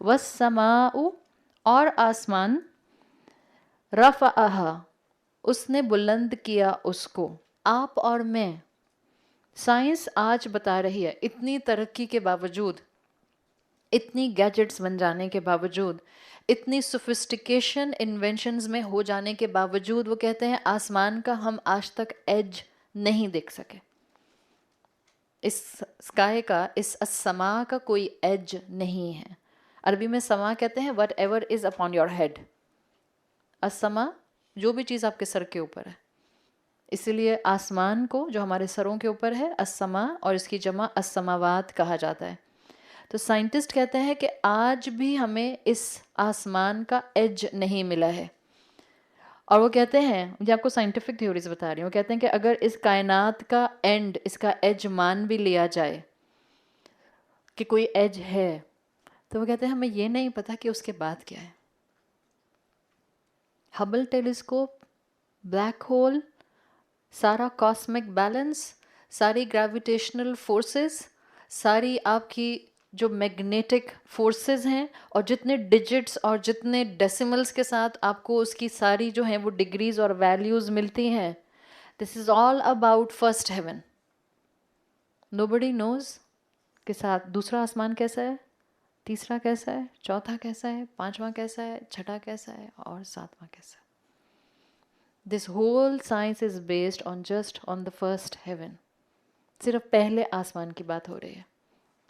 वस्समाउ, और आसमान, रफ़अहा, उसने बुलंद किया उसको। आप और मैं, साइंस आज बता रही है, इतनी तरक्की के बावजूद, इतनी गैजेट्स बन जाने के बावजूद, इतनी सोफिस्टिकेशन इन्वेंशंस में हो जाने के बावजूद, वो कहते हैं आसमान का हम आज तक एज नहीं देख सके। इस स्काई का, इस असमा का कोई एज नहीं है। अरबी में समा कहते हैं what ever is upon your head. Asma जो भी चीज़ आपके सर के ऊपर है, इसीलिए आसमान को जो हमारे सरों के ऊपर है असमा, और इसकी जमा असमावात कहा जाता है। तो साइंटिस्ट कहते हैं कि आज भी हमें इस आसमान का एज नहीं मिला है। और वो कहते हैं, मुझे आपको साइंटिफिक थ्योरीज बता रही हूँ, वो कहते हैं कि अगर इस कायनात का एंड, इसका एज मान भी लिया जाए कि कोई एज है, तो वो कहते हैं हमें ये नहीं पता कि उसके बाद क्या है। हबल टेलीस्कोप, ब्लैक होल, सारा कॉस्मिक बैलेंस, सारी ग्रेविटेशनल फोर्सेस, सारी आपकी जो मैग्नेटिक फोर्सेस हैं, और जितने डिजिट्स और जितने डेसिमल्स के साथ आपको उसकी सारी जो हैं वो डिग्रीज और वैल्यूज़ मिलती हैं, this is all about first heaven. Nobody knows के साथ दूसरा आसमान कैसा है, तीसरा कैसा है, चौथा कैसा है, पांचवा कैसा है, छठा कैसा है, और सातवां कैसा है। This whole science is based on just on the first heaven. सिर्फ पहले आसमान की बात हो रही है।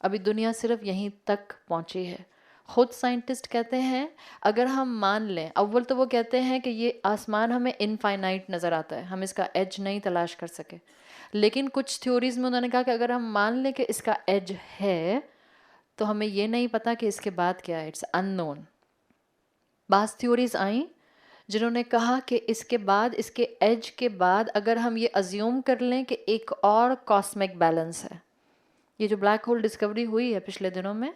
अभी दुनिया सिर्फ यहीं तक पहुंची है। खुद साइंटिस्ट कहते हैं अगर हम मान लें, अव्वल तो वो कहते हैं कि ये आसमान हमें इनफाइनाइट नज़र आता है, हम इसका एज नहीं तलाश कर सके। लेकिन कुछ थ्योरीज में उन्होंने कहा कि अगर हम मान लें कि इसका एज है, तो हमें ये नहीं पता कि इसके बाद क्या है, इट्स अननोन। बास थ्योरीज आई जिन्होंने कहा कि इसके बाद, इसके एज के बाद, अगर हम ये अज्यूम कर लें कि एक और कॉस्मिक बैलेंस है। ये जो ब्लैक होल डिस्कवरी हुई है पिछले दिनों में,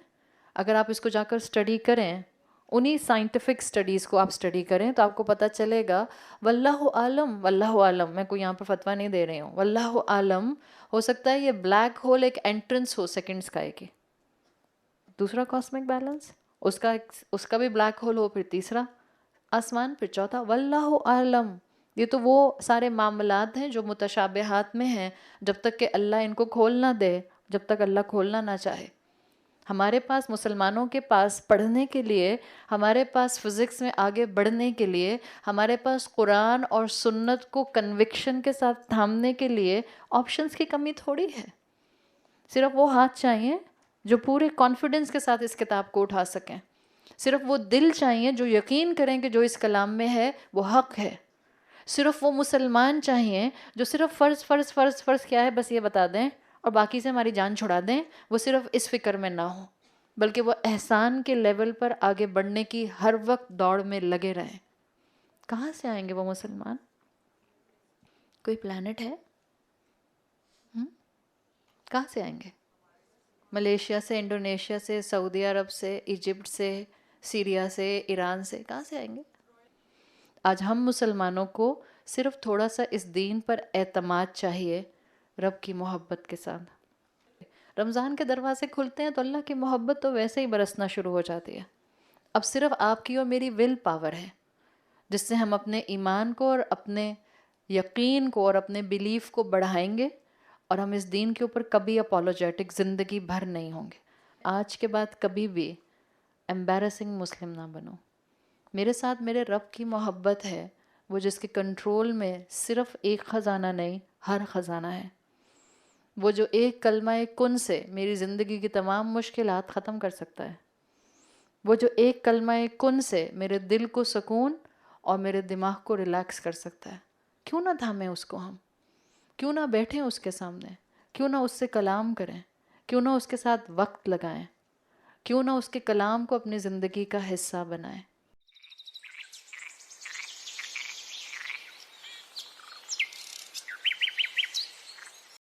अगर आप इसको जाकर स्टडी करें, उन्हीं साइंटिफिक स्टडीज़ को आप स्टडी करें, तो आपको पता चलेगा, वल्लाहु आलम, वल्लाहु आलम, मैं कोई यहाँ पर फतवा नहीं दे रही हूँ, वल्लाहु आलम, हो सकता है ये ब्लैक होल एक एंट्रेंस हो सेकंड स्काई की। दूसरा कॉस्मिक बैलेंस, उसका भी ब्लैक होल हो, फिर तीसरा आसमान, फिर चौथा, वल्लाहु आलम। ये तो वो सारे मामलात हैं जो मुतशाबिहात में हैं, जब तक कि अल्लाह इनको खोल ना दे, जब तक अल्लाह खोलना ना चाहे। हमारे पास, मुसलमानों के पास पढ़ने के लिए, हमारे पास फिज़िक्स में आगे बढ़ने के लिए, हमारे पास कुरान और सुन्नत को कन्विक्शन के साथ थामने के लिए ऑप्शंस की कमी थोड़ी है। सिर्फ वो हाथ चाहिए जो पूरे कॉन्फिडेंस के साथ इस किताब को उठा सकें। सिर्फ वो दिल चाहिए जो यकीन करें कि जो इस कलाम में है वो हक है। सिर्फ वो मुसलमान चाहिए जो सिर्फ फ़र्ज़ फ़र्ज़ फ़र्ज़ फ़र्ज़ क्या है बस ये बता दें, और बाकी से हमारी जान छुड़ा दें। वो सिर्फ इस फ़िक्र में ना हो, बल्कि वो एहसान के लेवल पर आगे बढ़ने की हर वक्त दौड़ में लगे रहें। कहाँ से आएंगे वो मुसलमान? कोई प्लानट है? कहाँ से आएंगे? मलेशिया से, इंडोनेशिया से, सऊदी अरब से, इजिप्ट से, सीरिया से, ईरान से, कहाँ से आएंगे? आज हम मुसलमानों को सिर्फ थोड़ा सा इस दीन पर एतमाद चाहिए, रब की मोहब्बत के साथ। रमज़ान के दरवाजे खुलते हैं तो अल्लाह की मोहब्बत तो वैसे ही बरसना शुरू हो जाती है। अब सिर्फ आपकी और मेरी विल पावर है जिससे हम अपने ईमान को और अपने यकीन को और अपने बिलीफ को बढ़ाएंगे, और हम इस दीन के ऊपर कभी अपोलोजेटिक ज़िंदगी भर नहीं होंगे। आज के बाद कभी भी एम्बैरसिंग मुस्लिम ना बनो। मेरे साथ मेरे रब की मोहब्बत है, वो जिसके कंट्रोल में सिर्फ एक ख़जाना नहीं, हर ख़जाना है। वो जो एक कलमा एक कुन से मेरी ज़िंदगी की तमाम मुश्किलात ख़त्म कर सकता है। वो जो एक कलमा एक कुन से मेरे दिल को सुकून और मेरे दिमाग को रिलैक्स कर सकता है। क्यों ना थामें उसको हम, क्यों ना बैठें उसके सामने, क्यों ना उससे कलाम करें, क्यों ना उसके साथ वक्त लगाएं, क्यों ना उसके कलाम को अपनी ज़िंदगी का हिस्सा बनाएं।